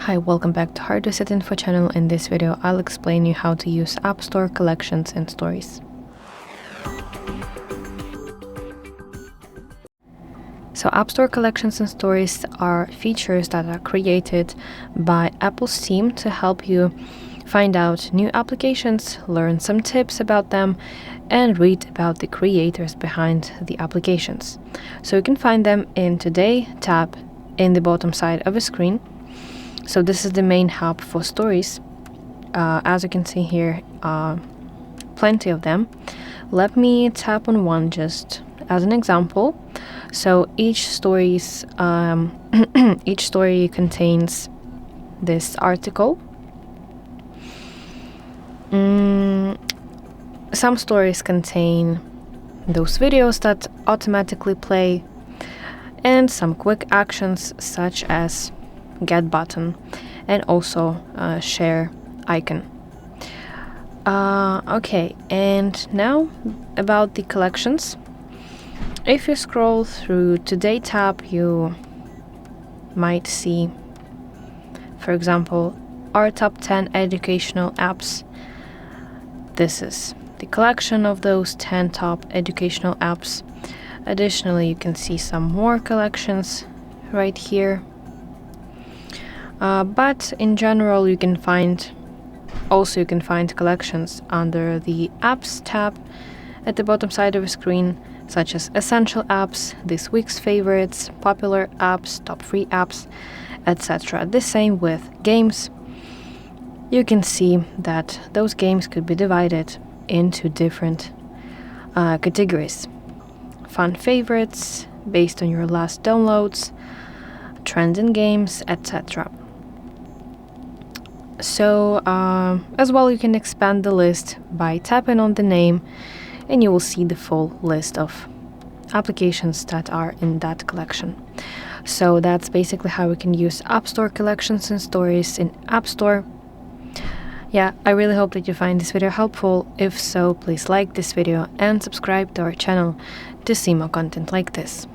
Hi, welcome back to HardReset.Info channel. In this video, I'll explain you how to use App Store collections and stories. So App Store collections and stories are features that are created by Apple's team to help you find out new applications, learn some tips about them, and read about the creators behind the applications. So you can find them in Today tab in the bottom side of a screen. So this is the main hub for stories. As you can see here, plenty of them. Let me tap on one just as an example. So each story contains this article. Some stories contain those videos that automatically play, and some quick actions such as get button and also share icon. Okay, and now about the collections. If you scroll through Today tab, you might see, for example, our top 10 educational apps. This is the collection of those 10 top educational apps. Additionally, you can see some more collections right here. But in general, you can find collections under the Apps tab at the bottom side of the screen, such as Essential Apps, This Week's Favorites, Popular Apps, Top Free Apps, etc. The same with games. You can see that those games could be divided into different categories. Fun favorites, based on your last downloads, trending games, etc. So as well, you can expand the list by tapping on the name, and you will see the full list of applications that are in that collection. So that's basically how we can use App Store collections and stories in App Store. Yeah, I really hope that you find this video helpful. If so, please like this video and subscribe to our channel to see more content like this.